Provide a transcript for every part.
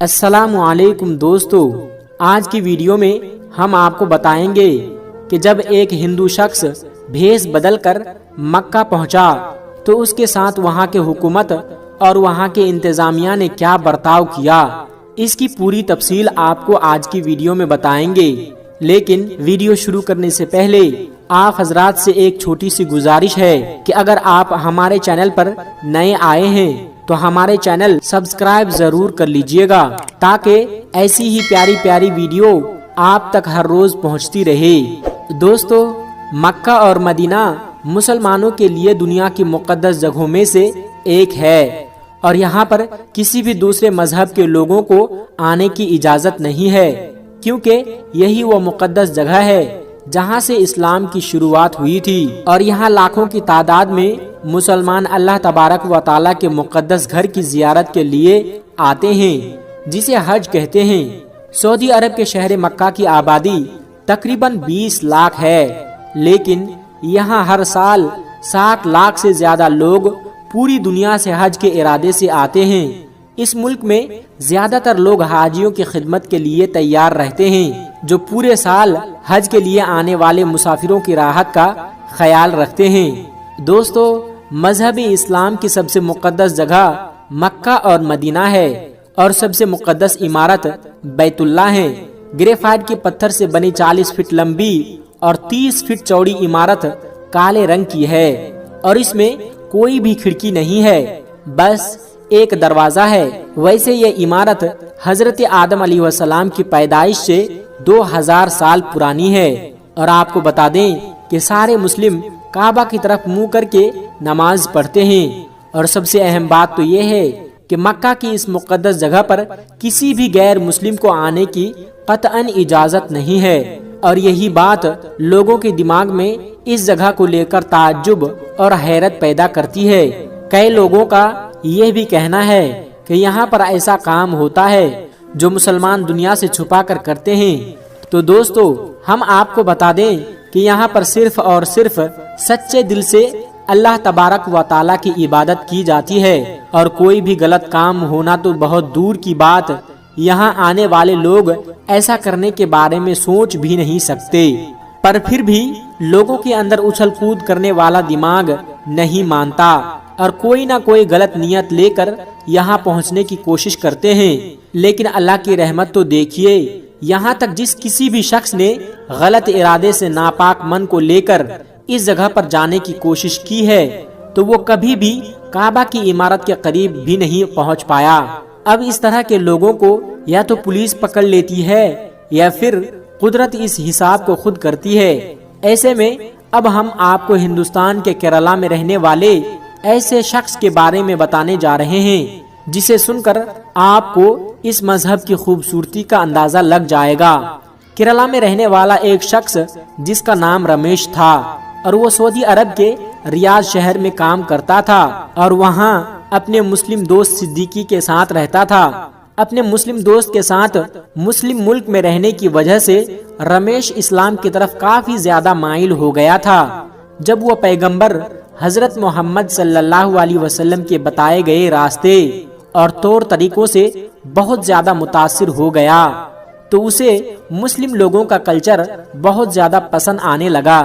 السلام علیکم دوستو، آج کی ویڈیو میں ہم آپ کو بتائیں گے کہ جب ایک ہندو شخص بھیس بدل کر مکہ پہنچا تو اس کے ساتھ وہاں کے حکومت اور وہاں کے انتظامیہ نے کیا برتاؤ کیا۔ اس کی پوری تفصیل آپ کو آج کی ویڈیو میں بتائیں گے، لیکن ویڈیو شروع کرنے سے پہلے آپ حضرات سے ایک چھوٹی سی گزارش ہے کہ اگر آپ ہمارے چینل پر نئے آئے ہیں تو ہمارے چینل سبسکرائب ضرور کر لیجئے گا تاکہ ایسی ہی پیاری پیاری ویڈیو آپ تک ہر روز پہنچتی رہے۔ دوستو، مکہ اور مدینہ مسلمانوں کے لیے دنیا کی مقدس جگہوں میں سے ایک ہے، اور یہاں پر کسی بھی دوسرے مذہب کے لوگوں کو آنے کی اجازت نہیں ہے، کیونکہ یہی وہ مقدس جگہ ہے جہاں سے اسلام کی شروعات ہوئی تھی، اور یہاں لاکھوں کی تعداد میں مسلمان اللہ تبارک و تعالی کے مقدس گھر کی زیارت کے لیے آتے ہیں، جسے حج کہتے ہیں۔ سعودی عرب کے شہر مکہ کی آبادی تقریباً 20 لاکھ ہے، لیکن یہاں ہر سال 60 لاکھ سے زیادہ لوگ پوری دنیا سے حج کے ارادے سے آتے ہیں۔ اس ملک میں زیادہ تر لوگ حاجیوں کی خدمت کے لیے تیار رہتے ہیں، جو پورے سال حج کے لیے آنے والے مسافروں کی راحت کا خیال رکھتے ہیں۔ دوستو، مذہب اسلام کی سب سے مقدس جگہ مکہ اور مدینہ ہے، اور سب سے مقدس عمارت بیت اللہ ہے۔ گریفائٹ کے پتھر سے بنی 40 فٹ لمبی اور 30 فٹ چوڑی عمارت کالے رنگ کی ہے، اور اس میں کوئی بھی کھڑکی نہیں ہے، بس ایک دروازہ ہے۔ ویسے یہ عمارت حضرت آدم علیہ السلام کی پیدائش سے 2000 سال پرانی ہے، اور آپ کو بتا دیں کہ سارے مسلم کعبہ کی طرف منہ کر کے نماز پڑھتے ہیں، اور سب سے اہم بات تو یہ ہے کہ مکہ کی اس مقدس جگہ پر کسی بھی غیر مسلم کو آنے کی قطعاً اجازت نہیں ہے، اور یہی بات لوگوں کے دماغ میں اس جگہ کو لے کر تعجب اور حیرت پیدا کرتی ہے۔ کئی لوگوں کا یہ بھی کہنا ہے کہ یہاں پر ایسا کام ہوتا ہے جو مسلمان دنیا سے چھپا کر کرتے ہیں۔ تو دوستو، ہم آپ کو بتا دیں کہ یہاں پر صرف اور صرف سچے دل سے اللہ تبارک و تعالیٰ کی عبادت کی جاتی ہے، اور کوئی بھی غلط کام ہونا تو بہت دور کی بات، یہاں آنے والے لوگ ایسا کرنے کے بارے میں سوچ بھی نہیں سکتے، پر پھر بھی لوگوں کے اندر اچھل کود کرنے والا دماغ نہیں مانتا، اور کوئی نہ کوئی غلط نیت لے کر یہاں پہنچنے کی کوشش کرتے ہیں۔ لیکن اللہ کی رحمت تو دیکھیے، یہاں تک جس کسی بھی شخص نے غلط ارادے سے ناپاک من کو لے کر اس جگہ پر جانے کی کوشش کی ہے تو وہ کبھی بھی کعبہ کی عمارت کے قریب بھی نہیں پہنچ پایا۔ اب اس طرح کے لوگوں کو یا تو پولیس پکڑ لیتی ہے یا پھر قدرت اس حساب کو خود کرتی ہے۔ ایسے میں اب ہم آپ کو ہندوستان کے کیرلا میں رہنے والے ایسے شخص کے بارے میں بتانے جا رہے ہیں جسے سن کر آپ کو اس مذہب کی خوبصورتی کا اندازہ لگ جائے گا۔ کیرلا میں رہنے والا ایک شخص جس کا نام رمیش تھا، اور وہ سعودی عرب کے ریاض شہر میں کام کرتا تھا، اور وہاں اپنے مسلم دوست صدیقی کے ساتھ رہتا تھا۔ اپنے مسلم دوست کے ساتھ مسلم ملک میں رہنے کی وجہ سے رمیش اسلام کی طرف کافی زیادہ مائل ہو گیا تھا۔ جب وہ پیغمبر حضرت محمد صلی اللہ علیہ وسلم کے بتائے گئے راستے اور طور طریقوں سے بہت زیادہ متاثر ہو گیا تو اسے مسلم لوگوں کا کلچر بہت زیادہ پسند آنے لگا۔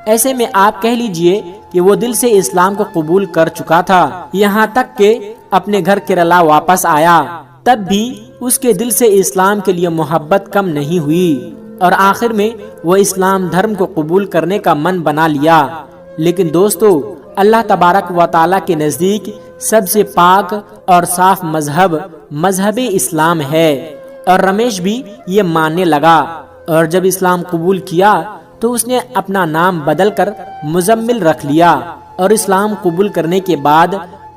ایسے میں آپ کہہ لیجئے کہ وہ دل سے اسلام کو قبول کر چکا تھا، یہاں تک کہ اپنے گھر کیرلا واپس آیا تب بھی اس کے دل سے اسلام کے لیے محبت کم نہیں ہوئی، اور آخر میں وہ اسلام دھرم کو قبول کرنے کا من بنا لیا۔ لیکن دوستو، اللہ تبارک و تعالیٰ کے نزدیک سب سے پاک اور صاف مذہب اسلام ہے، اور رمیش بھی یہ ماننے لگا، اور جب اسلام قبول کیا تو اس نے اپنا نام بدل کر مزمل رکھ لیا، اور اسلام قبول کرنے کے بعد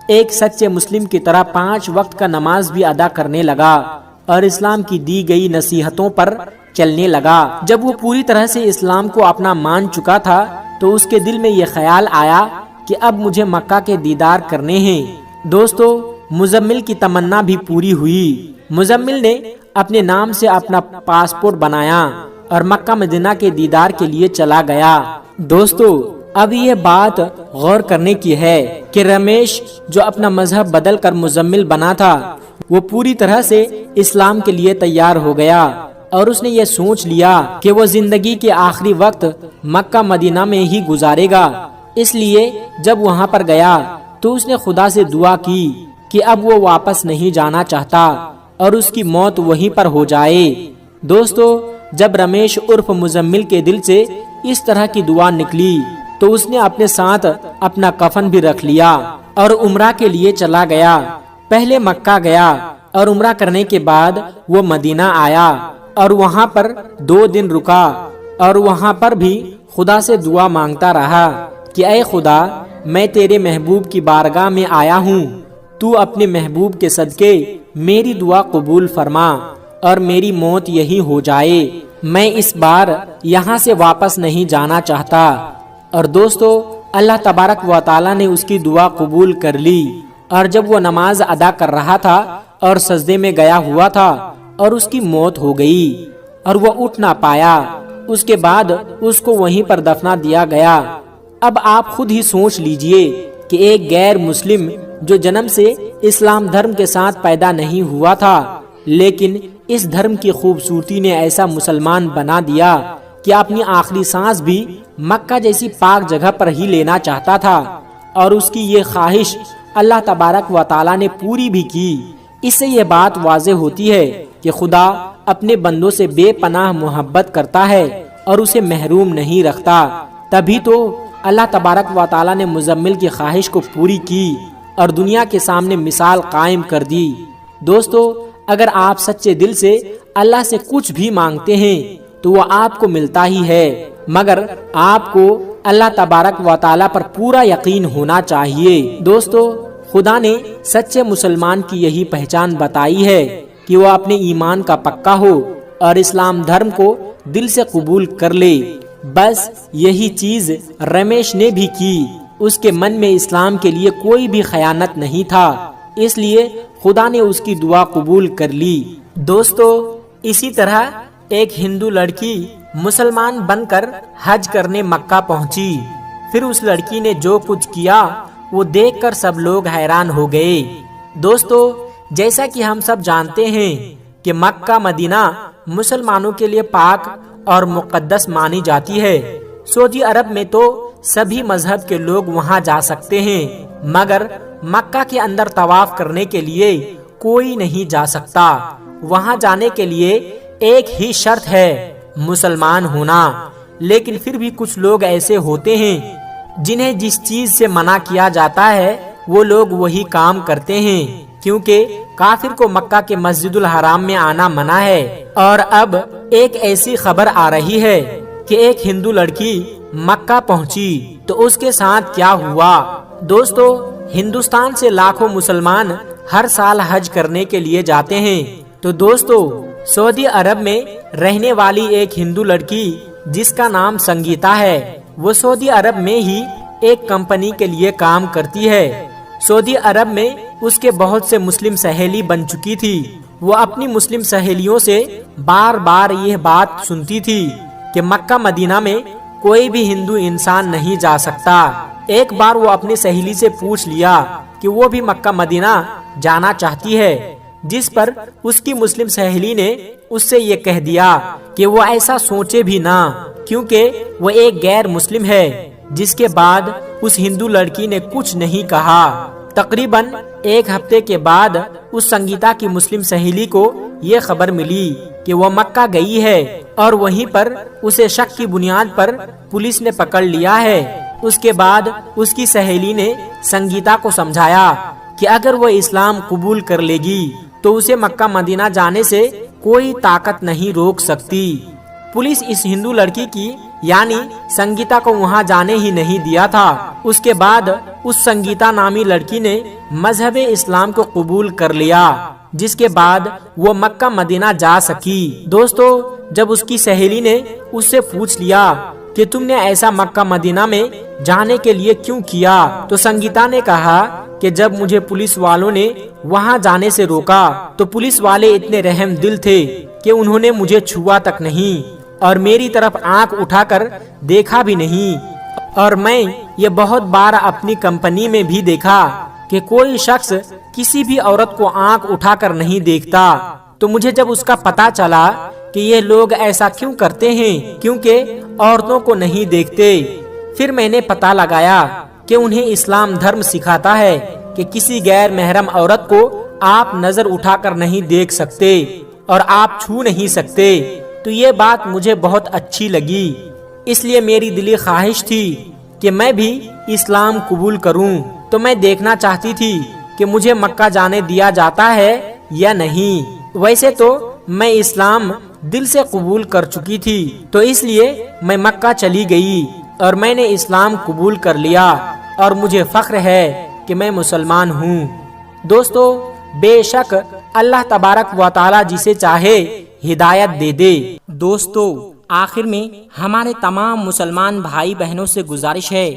ایک سچے مسلم کی طرح 5 وقت کا نماز بھی ادا کرنے لگا، اور اسلام کی دی گئی نصیحتوں پر چلنے لگا۔ جب وہ پوری طرح سے اسلام کو اپنا مان چکا تھا تو اس کے دل میں یہ خیال آیا کہ اب مجھے مکہ کے دیدار کرنے ہیں۔ دوستو، مزمل کی تمنا بھی پوری ہوئی۔ مزمل نے اپنے نام سے اپنا پاسپورٹ بنایا اور مکہ مدینہ کے دیدار کے لیے چلا گیا۔ دوستو، اب یہ بات غور کرنے کی ہے کہ رمیش جو اپنا مذہب بدل کر مزمل بنا تھا، وہ پوری طرح سے اسلام کے لیے تیار ہو گیا اور اس نے یہ سوچ لیا کہ وہ زندگی کے آخری وقت مکہ مدینہ میں ہی گزارے گا۔ اس لیے جب وہاں پر گیا تو اس نے خدا سے دعا کی کہ اب وہ واپس نہیں جانا چاہتا اور اس کی موت وہیں پر ہو جائے۔ دوستو، جب رمیش عرف مزمل کے دل سے اس طرح کی دعا نکلی تو اس نے اپنے ساتھ اپنا کفن بھی رکھ لیا اور عمرہ کے لیے چلا گیا۔ پہلے مکہ گیا اور عمرہ کرنے کے بعد وہ مدینہ آیا اور وہاں پر 2 دن رکا اور وہاں پر بھی خدا سے دعا مانگتا رہا کہ اے خدا، میں تیرے محبوب کی بارگاہ میں آیا ہوں، تو اپنے محبوب کے صدقے میری دعا قبول فرما اور میری موت یہی ہو جائے، میں اس بار یہاں سے واپس نہیں جانا چاہتا۔ اور دوستو، اللہ تبارک و تعالیٰ نے اس کی دعا قبول کر لی، اور جب وہ نماز ادا کر رہا تھا اور سجدے میں گیا ہوا تھا اور اس کی موت ہو گئی اور وہ اٹھ نہ پایا، اس کے بعد اس کو وہیں پر دفنا دیا گیا۔ اب آپ خود ہی سوچ لیجئے کہ ایک غیر مسلم جو جنم سے اسلام دھرم کے ساتھ پیدا نہیں ہوا تھا، لیکن اس دھرم کی خوبصورتی نے ایسا مسلمان بنا دیا کہ اپنی آخری سانس بھی مکہ جیسی پاک جگہ پر ہی لینا چاہتا تھا، اور اس کی یہ خواہش اللہ تبارک و تعالیٰ نے پوری بھی کی۔ اس سے یہ بات واضح ہوتی ہے کہ خدا اپنے بندوں سے بے پناہ محبت کرتا ہے اور اسے محروم نہیں رکھتا۔ تبھی تو اللہ تبارک و تعالیٰ نے مزمل کی خواہش کو پوری کی اور دنیا کے سامنے مثال قائم کر دی۔ دوستو، اگر آپ سچے دل سے اللہ سے کچھ بھی مانگتے ہیں تو وہ آپ کو ملتا ہی ہے، مگر آپ کو اللہ تبارک و تعالیٰ پر پورا یقین ہونا چاہیے۔ دوستو، خدا نے سچے مسلمان کی یہی پہچان بتائی ہے کہ وہ اپنے ایمان کا پکا ہو اور اسلام دھرم کو دل سے قبول کر لے۔ بس یہی چیز رمیش نے بھی کی۔ اس کے من میں اسلام کے لیے کوئی بھی خیانت نہیں تھا، اس لیے خدا نے اس کی دعا قبول کر لی۔ دوستو، اسی طرح ایک ہندو لڑکی مسلمان بن کر حج کرنے مکہ پہنچی۔ پھر اس لڑکی نے جو کچھ کیا وہ دیکھ کر سب لوگ حیران ہو گئے۔ دوستو، جیسا کہ ہم سب جانتے ہیں کہ مکہ مدینہ مسلمانوں کے لیے پاک اور مقدس مانی جاتی ہے۔ سعودی عرب میں تو سبھی مذہب کے لوگ وہاں جا سکتے ہیں، مگر مکہ کے اندر طواف کرنے کے لیے کوئی نہیں جا سکتا۔ وہاں جانے کے لیے ایک ہی شرط ہے، مسلمان ہونا۔ لیکن پھر بھی کچھ لوگ ایسے ہوتے ہیں جنہیں جس چیز سے منع کیا جاتا ہے وہ لوگ وہی کام کرتے ہیں، کیونکہ کافر کو مکہ کے مسجد الحرام میں آنا منع ہے۔ اور اب ایک ایسی خبر آ رہی ہے کہ ایک ہندو لڑکی مکہ پہنچی تو اس کے ساتھ کیا ہوا۔ دوستو، ہندوستان سے لاکھوں مسلمان ہر سال حج کرنے کے لیے جاتے ہیں۔ تو دوستو، سعودی عرب میں رہنے والی ایک ہندو لڑکی جس کا نام سنگیتا ہے، وہ سعودی عرب میں ہی ایک کمپنی کے لیے کام کرتی ہے۔ سعودی عرب میں اس کے بہت سے مسلم سہیلی بن چکی تھی۔ وہ اپنی مسلم سہیلیوں سے بار بار یہ بات سنتی تھی کہ مکہ مدینہ میں کوئی بھی ہندو انسان نہیں جا سکتا۔ ایک بار وہ اپنی سہیلی سے پوچھ لیا کہ وہ بھی مکہ مدینہ جانا چاہتی ہے، جس پر اس کی مسلم سہیلی نے اس سے یہ کہہ دیا کہ وہ ایسا سوچے بھی نہ، کیونکہ وہ ایک غیر مسلم ہے۔ جس کے بعد اس ہندو لڑکی نے کچھ نہیں کہا۔ تقریباً ایک ہفتے کے بعد اس سنگیتا کی مسلم سہیلی کو یہ خبر ملی کہ وہ مکہ گئی ہے، اور وہیں پر اسے شک کی بنیاد پر پولیس نے پکڑ لیا ہے۔ اس کے بعد اس کی سہیلی نے سنگیتا کو سمجھایا کہ اگر وہ اسلام قبول کر لے گی تو اسے مکہ مدینہ جانے سے کوئی طاقت نہیں روک سکتی۔ پولیس اس ہندو لڑکی کی یعنی سنگیتا کو وہاں جانے ہی نہیں دیا تھا۔ اس کے بعد اس سنگیتا نامی لڑکی نے مذہب اسلام کو قبول کر لیا، جس کے بعد وہ مکہ مدینہ جا سکی۔ دوستو، جب اس کی سہیلی نے اس سے پوچھ لیا کہ تم نے ایسا مکہ مدینہ میں جانے کے لیے کیوں کیا، تو سنگیتا نے کہا کہ جب مجھے پولیس والوں نے وہاں جانے سے روکا تو پولیس والے اتنے رحم دل تھے کہ انہوں نے مجھے چھوا تک نہیں اور میری طرف آنکھ اٹھا کر دیکھا بھی نہیں، اور میں یہ بہت بار اپنی کمپنی میں بھی دیکھا کہ کوئی شخص کسی بھی عورت کو آنکھ اٹھا کر نہیں دیکھتا، تو مجھے جب اس کا پتہ چلا کہ یہ لوگ ایسا کیوں کرتے ہیں، کیونکہ عورتوں کو نہیں دیکھتے، پھر میں نے پتہ لگایا کہ انہیں اسلام دھرم سکھاتا ہے کہ کسی غیر محرم عورت کو آپ نظر اٹھا کر نہیں دیکھ سکتے اور آپ چھو نہیں سکتے۔ تو یہ بات مجھے بہت اچھی لگی، اس لیے میری دلی خواہش تھی کہ میں بھی اسلام قبول کروں۔ تو میں دیکھنا چاہتی تھی کہ مجھے مکہ جانے دیا جاتا ہے یا نہیں۔ ویسے تو میں اسلام دل سے قبول کر چکی تھی، تو اس لیے میں مکہ چلی گئی اور میں نے اسلام قبول کر لیا، اور مجھے فخر ہے کہ میں مسلمان ہوں۔ دوستو، بے شک اللہ تبارک و تعالی جسے چاہے ہدایت دے دے۔ دوستو، آخر میں ہمارے تمام مسلمان بھائی بہنوں سے گزارش ہے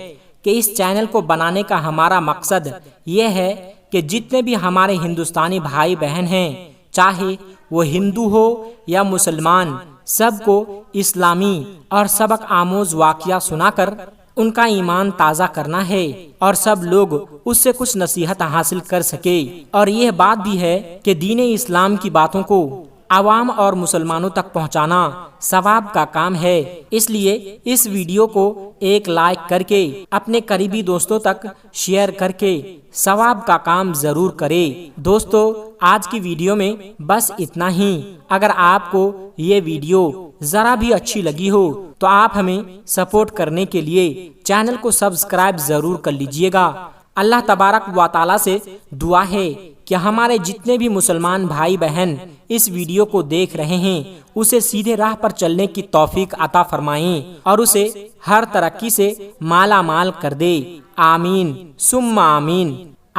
کہ اس چینل کو بنانے کا ہمارا مقصد یہ ہے کہ جتنے بھی ہمارے ہندوستانی بھائی بہن ہیں، چاہے وہ ہندو ہو یا مسلمان، سب کو اسلامی اور سبق آموز واقعہ سنا کر ان کا ایمان تازہ کرنا ہے، اور سب لوگ اس سے کچھ نصیحت حاصل کر سکے۔ اور یہ بات بھی ہے کہ دین اسلام کی باتوں کو عوام اور مسلمانوں تک پہنچانا ثواب کا کام ہے، اس لیے اس ویڈیو کو ایک لائک کر کے اپنے قریبی دوستوں تک شیئر کر کے ثواب کا کام ضرور کرے۔ دوستو، آج کی ویڈیو میں بس اتنا ہی۔ اگر آپ کو یہ ویڈیو ذرا بھی اچھی لگی ہو تو آپ ہمیں سپورٹ کرنے کے لیے چینل کو سبسکرائب ضرور کر لیجئے گا۔ اللہ تبارک و تعالی سے دعا ہے کہ ہمارے جتنے بھی مسلمان بھائی بہن اس ویڈیو کو دیکھ رہے ہیں، اسے سیدھے راہ پر چلنے کی توفیق عطا فرمائیں اور اسے ہر ترقی سے مالا مال کر دے۔ آمین ثم آمین۔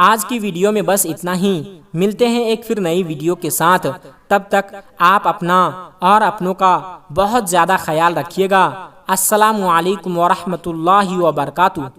آج کی ویڈیو میں بس اتنا ہی، ملتے ہیں ایک پھر نئی ویڈیو کے ساتھ۔ تب تک آپ اپنا اور اپنوں کا بہت زیادہ خیال رکھیے گا۔ السلام علیکم ورحمۃ اللہ وبرکاتہ۔